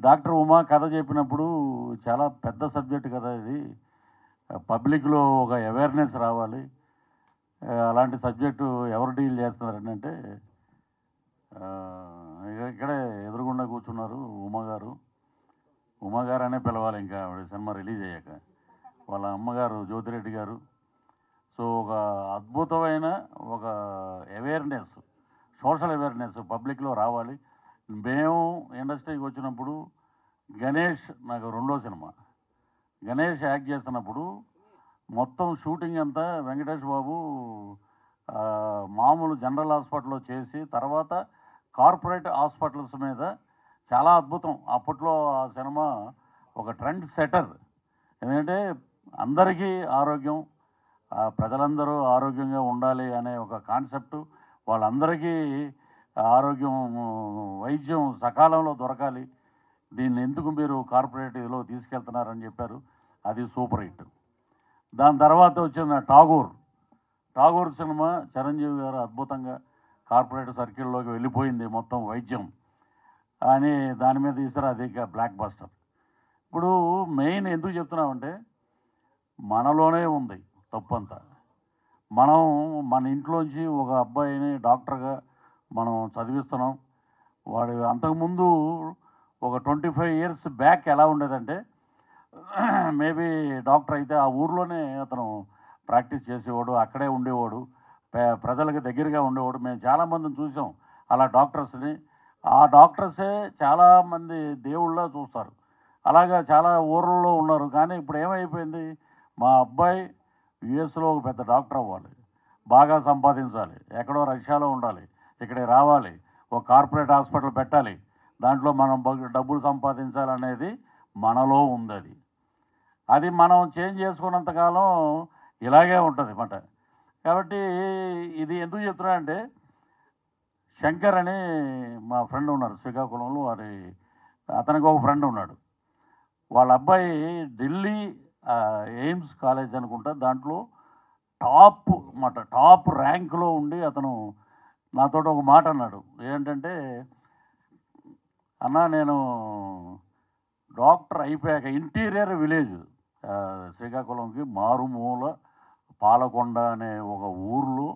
Doctor Uma కథ చెప్పినప్పుడు చాలా పెద్ద సబ్జెక్ట్ కదా ఇది. పబ్లిక్‌లో ఒక అవేర్‌నెస్ రావాలి. అలాంటి సబ్జెక్టు ఎవరు డీల్ చేస్తున్నారని అంటే ఇక్కడే ఎదురుగుండా కూర్చున్నారు ఉమా గారు. ఉమా గారనే పిలవాలి ఇంకా ఆవిడ సినిమా రిలీజ్ అయ్యాక. వాళ్ళ అమ్మగారు జ్యోతిరెడ్డి గారు. సో ఒక అద్భుతమైన ఒక అవేర్‌నెస్, సోషల్ అవేర్‌నెస్ పబ్లిక్‌లో రావాలి. మేము ఇండస్ట్రీకి వచ్చినప్పుడు గణేష్ నాకు రెండో సినిమా. గణేష్ యాక్ట్ చేస్తున్నప్పుడు మొత్తం షూటింగ్ అంతా వెంకటేష్ బాబు మామూలు జనరల్ హాస్పిటల్‌లో చేసి తర్వాత కార్పొరేట్ హాస్పిటల్స్ మీద చాలా అద్భుతం. అప్పట్లో ఆ సినిమా ఒక ట్రెండ్ సెటర్. ఎందుకంటే అందరికీ ఆరోగ్యం, ప్రజలందరూ ఆరోగ్యంగా ఉండాలి అనే ఒక కాన్సెప్టు, వాళ్ళందరికీ ఆరోగ్యం, వైద్యం సకాలంలో దొరకాలి. దీన్ని ఎందుకు మీరు కార్పొరేట్ ఇదిలో తీసుకెళ్తున్నారని చెప్పారు. అది సూపర్ హిట్. దాని తర్వాత వచ్చిన ఠాగూర్ సినిమా చిరంజీవి గారు అద్భుతంగా కార్పొరేట్ సర్కిల్లోకి వెళ్ళిపోయింది మొత్తం వైద్యం అని దాని మీద తీసారు. అది బ్లాక్ బస్టర్. ఇప్పుడు మెయిన్ ఎందుకు చెప్తున్నామంటే మనలోనే ఉంది తప్పంతా. మనం మన ఇంట్లోంచి ఒక అబ్బాయిని డాక్టర్గా మనం చదివిస్తున్నాం. వాడు అంతకుముందు ఒక 25 ఇయర్స్ బ్యాక్ ఎలా ఉండేదంటే మేబీ డాక్టర్ అయితే ఆ ఊర్లోనే అతను ప్రాక్టీస్ చేసేవాడు, అక్కడే ఉండేవాడు, ప్రజలకు దగ్గరగా ఉండేవాడు. మేము చాలామందిని చూసాం అలా డాక్టర్స్ని. ఆ డాక్టర్సే చాలామంది దేవుళ్ళ చూస్తారు. అలాగా చాలా ఊర్లలో ఉన్నారు. కానీ ఇప్పుడు ఏమైపోయింది, మా అబ్బాయి యుఎస్లో ఒక పెద్ద డాక్టర్ అవ్వాలి, బాగా సంపాదించాలి, ఎక్కడో రష్యాలో ఉండాలి, ఇక్కడికి రావాలి, ఒక కార్పొరేట్ హాస్పిటల్ పెట్టాలి, దాంట్లో మనం డబ్బులు సంపాదించాలనేది మనలో ఉంది. అది మనం చేంజ్ చేసుకున్నంతకాలం ఇలాగే ఉంటుంది మాట. కాబట్టి ఇది ఎందుకు చెప్తున్నా అంటే శంకర్ అని మా ఫ్రెండ్ ఉన్నారు శ్రీకాకుళంలో. అతనికి ఒక ఫ్రెండ్ ఉన్నాడు. వాళ్ళ అబ్బాయి ఢిల్లీ ఎయిమ్స్ కాలేజ్ అనుకుంటా, దాంట్లో టాప్ ర్యాంకులో ఉండి అతను నాతో ఒక మాట అన్నాడు. ఏంటంటే, అన్నా నేను డాక్టర్ అయిపోయాక ఇంటీరియర్ విలేజ్ శ్రీకాకుళంకి మారుమూల పాలకొండ అనే ఒక ఊర్లో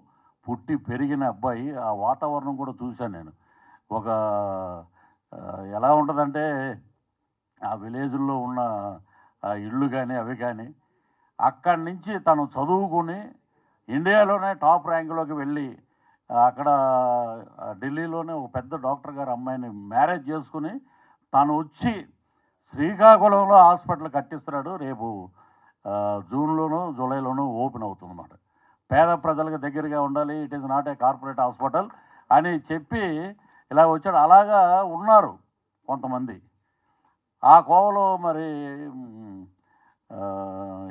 పుట్టి పెరిగిన అబ్బాయి. ఆ వాతావరణం కూడా చూశాను నేను. ఒక ఎలా ఉంటుందంటే ఆ విలేజ్లో ఉన్న ఆ ఇళ్ళు కానీ అవి కానీ, అక్కడి నుంచి తను చదువుకుని ఇండియాలోనే టాప్ ర్యాంకులోకి వెళ్ళి అక్కడ ఢిల్లీలోనే ఒక పెద్ద డాక్టర్ గారు అమ్మాయిని మ్యారేజ్ చేసుకుని తను వచ్చి శ్రీకాకుళంలో హాస్పిటల్ కట్టిస్తున్నాడు. రేపు జూన్లోనూ జూలైలోనూ ఓపెన్ అవుతుందన్నమాట. పేద ప్రజలకు దగ్గరగా ఉండాలి, it is not a corporate hospital అని చెప్పి ఇలా వచ్చాడు. అలాగా ఉన్నారు కొంతమంది. ఆ కోవలో మరి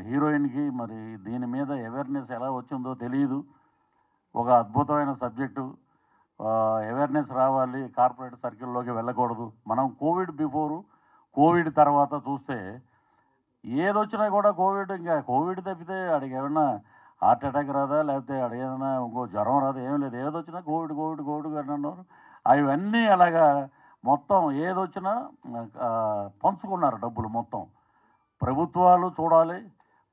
హీరోయిన్కి మరి దీని మీద అవేర్నెస్ ఎలా వచ్చిందో తెలియదు. ఒక అద్భుతమైన సబ్జెక్టు. అవేర్నెస్ రావాలి, కార్పొరేట్ సర్కిల్లోకి వెళ్ళకూడదు. మనం కోవిడ్ బిఫోరు, కోవిడ్ తర్వాత చూస్తే ఏదొచ్చినా కూడా కోవిడ్ తప్పితే ఆడికి ఏమన్నా హార్ట్ అటాక్ రాదా, లేకపోతే ఆడికి ఏదైనా ఇంకో జ్వరం రాదా, ఏం లేదు. ఏదొచ్చినా కోవిడ్ అని అన్నారు. అవన్నీ అలాగా మొత్తం ఏదొచ్చినా పంచుకున్నారు డబ్బులు మొత్తం. ప్రభుత్వాలు చూడాలి,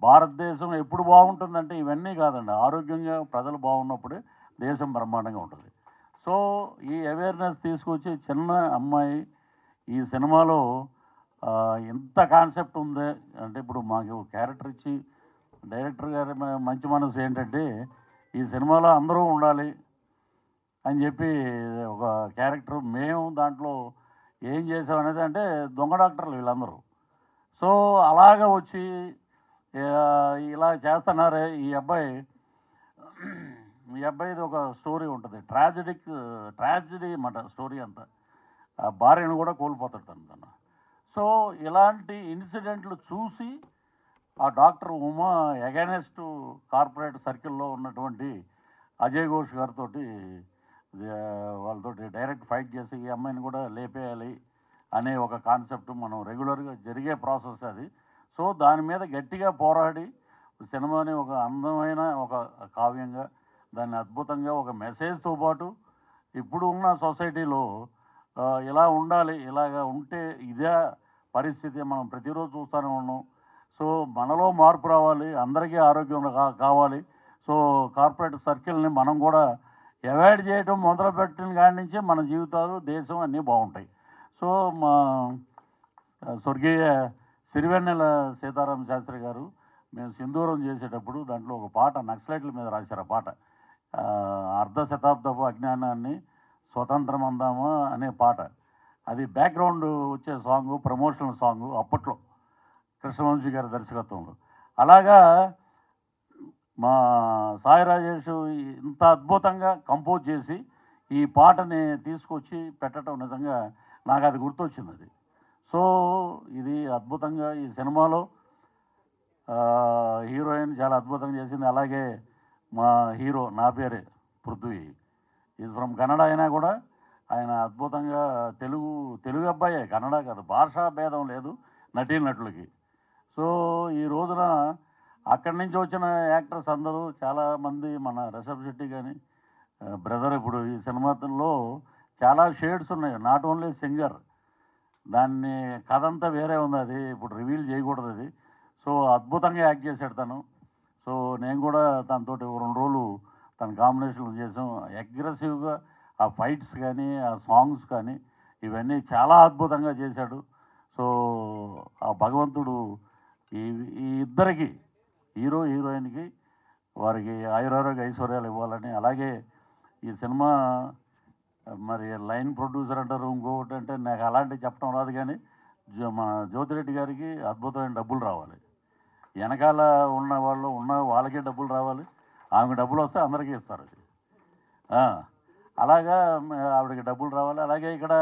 భారతదేశం ఎప్పుడు బాగుంటుందంటే ఇవన్నీ కాదండి, ఆరోగ్యంగా ప్రజలు బాగున్నప్పుడే దేశం బ్రహ్మాండంగా ఉంటుంది. సో ఈ అవేర్నెస్ తీసుకొచ్చి చిన్న అమ్మాయి ఈ సినిమాలో ఎంత కాన్సెప్ట్ ఉంది అంటే, ఇప్పుడు మాకు క్యారెక్టర్ ఇచ్చి డైరెక్టర్ గారి మంచి మనసు ఏంటంటే ఈ సినిమాలో అందరూ ఉండాలి అని చెప్పి ఒక క్యారెక్టర్. మేము దాంట్లో ఏం చేసామనేది అంటే దొంగ డాక్టర్లు వీళ్ళందరూ. సో అలాగ వచ్చి ఇలా చేస్తున్నారే. ఈ అబ్బాయిది ఒక స్టోరీ ఉంటుంది, ట్రాజడీ అన్నమాట స్టోరీ అంతా. భార్యను కూడా కోల్పోతాడు తను. సో ఇలాంటి ఇన్సిడెంట్లు చూసి ఆ డాక్టర్ ఉమా ఎగైనెస్ట్ కార్పొరేట్ సర్కిల్లో ఉన్నటువంటి అజయ్ ఘోష్ గారితో వాళ్ళతోటి డైరెక్ట్ ఫైట్ చేసి ఈ అమ్మాయిని కూడా లేపేయాలి అనే ఒక కాన్సెప్ట్. మనం రెగ్యులర్గా జరిగే ప్రాసెస్ అది. సో దాని మీద గట్టిగా పోరాడి సినిమాని ఒక అందమైన ఒక కావ్యంగా, దాన్ని అద్భుతంగా ఒక మెసేజ్తో పాటు ఇప్పుడు ఉన్న సొసైటీలో ఇలా ఉండాలి, ఇలాగ ఉంటే ఇదే పరిస్థితి మనం ప్రతిరోజు చూస్తూనే ఉన్నాం. సో మనలో మార్పు రావాలి, అందరికీ ఆరోగ్యం కావాలి. సో కార్పొరేట్ సర్కిల్ని మనం కూడా అవాయిడ్ చేయడం మొదలుపెట్టిన కాడి నుంచి మన జీవితాలు, దేశం అన్నీ బాగుంటాయి. సో మా స్వర్గీయ సిరివెన్నెల సీతారామ శాస్త్రి గారు మేము సింధూరం చేసేటప్పుడు దాంట్లో ఒక పాట నక్సలైట్ల మీద రాశారు. ఆ పాట అర్ధ శతాబ్దపు అజ్ఞానాన్ని స్వతంత్రం అందామా అనే పాట. అది బ్యాక్గ్రౌండ్ వచ్చే సాంగ్, ప్రమోషనల్ సాంగ్ అప్పట్లో కృష్ణవంశీ గారి దర్శకత్వంలో. అలాగా మా సాయి రాజేష్ ఇంత అద్భుతంగా కంపోజ్ చేసి ఈ పాటని తీసుకొచ్చి పెట్టడం నిజంగా నాకు అది గుర్తొచ్చింది అది. సో ఇది అద్భుతంగా ఈ సినిమాలో హీరోయిన్ చాలా అద్భుతంగా చేసింది. అలాగే మా హీరో నా పేరే పృథ్వీ ఈజ్ ఫ్రమ్ కన్నడ అయినా కూడా ఆయన అద్భుతంగా తెలుగు అబ్బాయే, కన్నడ కాదు, భాషా భేదం లేదు నటీనటులకి. సో ఈ రోజున అక్కడి నుంచి వచ్చిన యాక్టర్స్ అందరూ చాలామంది, మన రిషబ్ శెట్టి కానీ బ్రదర్, ఇప్పుడు ఈ సినిమాలో చాలా షేడ్స్ ఉన్నాయి. నాట్ ఓన్లీ సింగర్, దాన్ని కథ అంతా వేరే ఉంది, అది ఇప్పుడు రివీల్ చేయకూడదు అది. సో అద్భుతంగా యాక్ట్ చేశాడు తను. సో నేను కూడా తనతో 2 రోజులు తన కాంబినేషన్లు చేసాం. అగ్రెసివ్గా ఆ ఫైట్స్ కానీ, ఆ సాంగ్స్ కానీ ఇవన్నీ చాలా అద్భుతంగా చేశాడు. సో ఆ భగవంతుడు ఈ ఈ ఇద్దరికి, హీరో హీరోయిన్కి, వారికి ఆయురారోగ్య ఐశ్వర్యాలు ఇవ్వాలని. అలాగే ఈ సినిమా మరి లైన్ ప్రొడ్యూసర్ అంటారు, ఇంకొకటి అంటే నాకు అలాంటివి చెప్పడం రాదు. కానీ మన జ్యోతిరెడ్డి గారికి అద్భుతమైన డబ్బులు రావాలి, వెనకాల ఉన్న వాళ్ళకే డబ్బులు రావాలి, ఆమెకు డబ్బులు వస్తే అందరికీ ఇస్తారు అది. అలాగా ఆవిడకి డబ్బులు రావాలి. అలాగే ఇక్కడ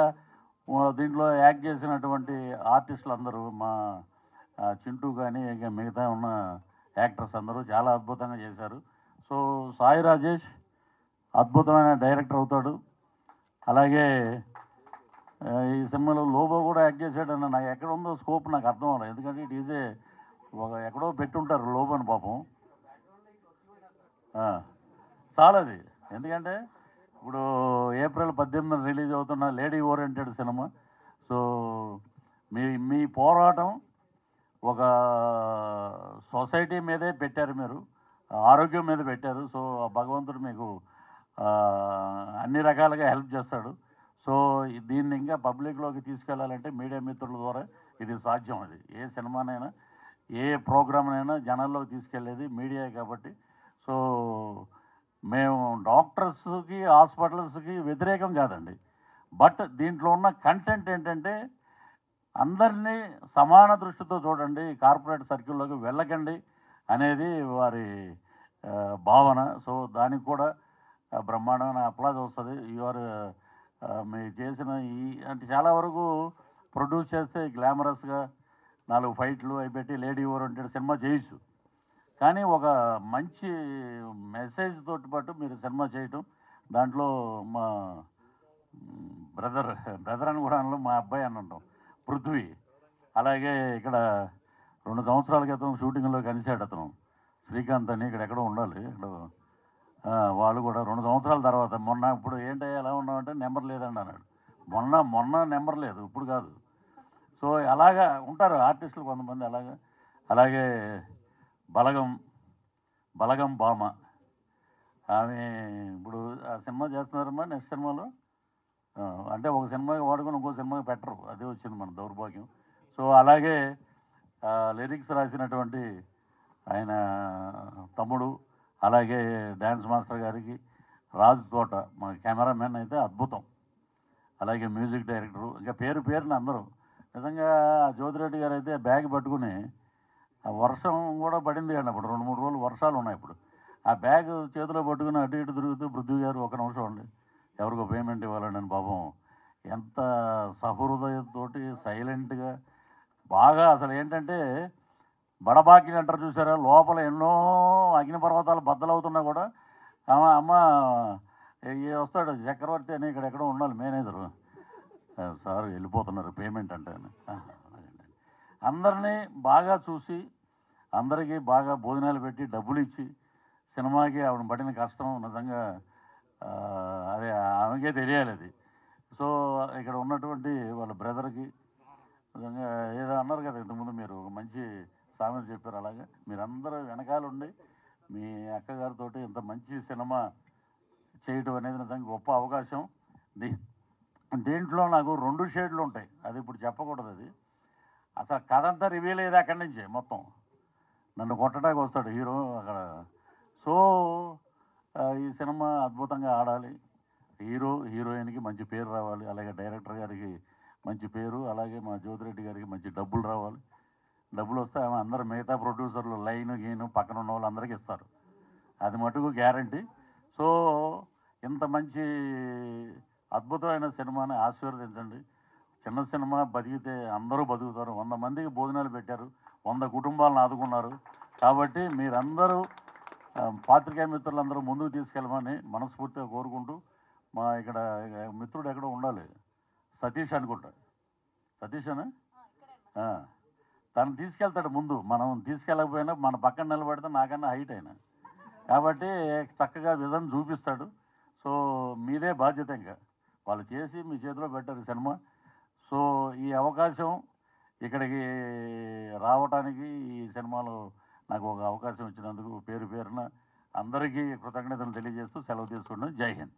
దీంట్లో యాక్ట్ చేసినటువంటి ఆర్టిస్టులు అందరూ, మా చింటూ కానీ ఇంకా మిగతా ఉన్న యాక్టర్స్ అందరూ చాలా అద్భుతంగా చేశారు. సో సాయి రాజేష్ అద్భుతమైన డైరెక్టర్ అవుతాడు. అలాగే ఈ సినిమాలో లోబో కూడా యాక్ట్ చేశాడన్న, నాకు ఎక్కడ ఉందో స్కోప్ నాకు అర్థం అవ్వలేదు. ఎందుకంటే ఇట్ ఈజ్ ఎక్కడో పెట్టుంటారు లోబోని పాపం. చాలా అది, ఎందుకంటే ఇప్పుడు ఏప్రిల్ 18న రిలీజ్ అవుతున్న లేడీ ఓరియంటెడ్ సినిమా. సో మీ పోరాటం ఒక సొసైటీ మీదే పెట్టారు, మీరు ఆరోగ్యం మీద పెట్టారు. సో భగవంతుడు మీకు అన్ని రకాలుగా హెల్ప్ చేస్తాడు. సో దీన్ని ఇంకా పబ్లిక్లోకి తీసుకెళ్లాలంటే మీడియా మిత్రుల ద్వారా ఇది సాధ్యం. అది ఏ సినిమానైనా, ఏ ప్రోగ్రామ్నైనా జనాల్లోకి తీసుకెళ్లేది మీడియా కాబట్టి. సో మేము డాక్టర్స్కి, హాస్పిటల్స్కి వ్యతిరేకం కాదండి. బట్ దీంట్లో ఉన్న కంటెంట్ ఏంటంటే అందరినీ సమాన దృష్టితో చూడండి, కార్పొరేట్ సర్కిల్లోకి వెళ్ళకండి అనేది వారి భావన. సో దానికి కూడా బ్రహ్మాండమైన అప్లాజ్ వస్తుంది. మీరు చేసిన అంటే చాలా వరకు ప్రొడ్యూస్ చేస్తే గ్లామరస్గా 4 ఫైట్లు అవి పెట్టి లేడీ ఓరియంటెడ్ సినిమా చేయొచ్చు. కానీ ఒక మంచి మెసేజ్ తోటి పాటు మీరు సినిమా చేయటం, దాంట్లో మా బ్రదర్ అని కూడా అనలో, మా అబ్బాయి అని అంటాం, పృథ్వీ. అలాగే ఇక్కడ 2 సంవత్సరాల క్రితం షూటింగ్లో కలిశాడు అతను, శ్రీకాంత్ అని, ఇక్కడ ఎక్కడో ఉండాలి. ఇక్కడ వాళ్ళు కూడా 2 సంవత్సరాల తర్వాత ఇప్పుడు ఏంటయ్యా ఎలా ఉన్నామంటే నెంబర్ లేదండి అన్నాడు. మొన్న నెంబర్ లేదు, ఇప్పుడు కాదు. సో అలాగా ఉంటారు ఆర్టిస్టులు కొంతమంది అలాగా. అలాగే బలగం భామ, ఆమె ఇప్పుడు ఆ సినిమా చేస్తున్నారమ్మా. నెక్స్ట్ సినిమాలో అంటే ఒక సినిమాకి వాడుకొని ఇంకో సినిమాకి పెట్టరు, అదే వచ్చింది మన దౌర్భాగ్యం. సో అలాగే లిరిక్స్ రాసినటువంటి ఆయన తమ్ముడు, అలాగే డ్యాన్స్ మాస్టర్ గారికి, రాజు తోట మన కెమెరామెన్ అయితే అద్భుతం, అలాగే మ్యూజిక్ డైరెక్టరు, ఇంకా పేరున అందరూ. నిజంగా జ్యోతిరెడ్డి గారు అయితే బ్యాగ్ పట్టుకుని, వర్షం కూడా పడింది అండి అప్పుడు, 2-3 రోజులు వర్షాలు ఉన్నాయి. ఇప్పుడు ఆ బ్యాగ్ చేతిలో పట్టుకుని అటు ఇటు తిరుగుతూ, పృథ్వీ గారు ఒక నిమిషం అండి ఎవరికో పేమెంట్ ఇవ్వాలండి అని, పాపం ఎంత సహృదయంతో సైలెంట్గా బాగా. అసలు ఏంటంటే బడబాకిలు అంటారు చూసారా, లోపల ఎన్నో అగ్నిపర్వతాలు బద్దలవుతున్నా కూడా అమ్మ వస్తాడు చక్రవర్తి అని, ఇక్కడ ఎక్కడో ఉండాలి మేనేజరు, సార్ వెళ్ళిపోతున్నారు పేమెంట్ అంటే. అందరినీ బాగా చూసి, అందరికీ బాగా భోజనాలు పెట్టి డబ్బులు ఇచ్చి, సినిమాకి ఆవిడ పడిన కష్టం నిజంగా అదే ఆమెకే తెలియాలి అది. సో ఇక్కడ ఉన్నటువంటి వాళ్ళ బ్రదర్కి నిజంగా ఏదో అన్నారు కదా ఇంతకుముందు మీరు ఒక మంచి సామెత చెప్పారు. అలాగే మీరందరూ వెనకాల ఉండి మీ అక్కగారితో ఇంత మంచి సినిమా చేయటం అనేది నిజంగా గొప్ప అవకాశం. దీంట్లో నాకు 2 షేడ్లు ఉంటాయి, అది ఇప్పుడు చెప్పకూడదు. అది అసలు కథ అంతా రివీల్ అయ్యేది అక్కడి నుంచే. మొత్తం నన్ను కొట్టడానికి వస్తాడు హీరో అక్కడ. సో ఈ సినిమా అద్భుతంగా ఆడాలి, హీరోయిన్కి మంచి పేరు రావాలి, అలాగే డైరెక్టర్ గారికి మంచి పేరు, అలాగే మా జ్యోతిరెడ్డి గారికి మంచి డబ్బులు రావాలి. డబ్బులు వస్తే ఆమె అందరూ మిగతా ప్రొడ్యూసర్లు లైన్ పక్కన ఉన్న వాళ్ళు అందరికీ ఇస్తారు, అది మటుకు గ్యారంటీ. సో ఇంత మంచి అద్భుతమైన సినిమాని ఆశీర్వదించండి. చిన్న సినిమా బతికితే అందరూ బతుకుతారు. 100 మందికి భోజనాలు పెట్టారు, 100 కుటుంబాలను ఆదుకున్నారు. కాబట్టి మీరందరూ పాత్రికేయ మిత్రులందరూ ముందుకు తీసుకెళ్ళమని మనస్ఫూర్తిగా కోరుకుంటూ, మా ఇక్కడ మిత్రుడు ఎక్కడో ఉండాలి, సతీష్ అనుకుంటా, సతీష్ అని తను తీసుకెళ్తాడు ముందు. మనం తీసుకెళ్ళకపోయినా మన పక్కన నిలబడితే నాకన్నా హైట్ అయినా, కాబట్టి చక్కగా విజన్ చూపిస్తాడు. సో మీదే బాధ్యత, ఇంకా వాళ్ళు చేసి మీ చేతిలో పెట్టారు సినిమా. సో ఈ అవకాశం ఇక్కడికి రావడానికి, ఈ సినిమాలో నాకు ఒక అవకాశం ఇచ్చినందుకు పేరు పేరున అందరికీ కృతజ్ఞతలు తెలియజేస్తూ సెలవు తీసుకుంటాను. జై Hind.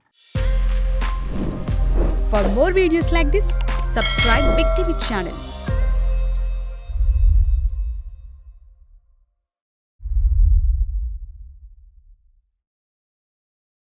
For more videos like this, subscribe Big TV channel.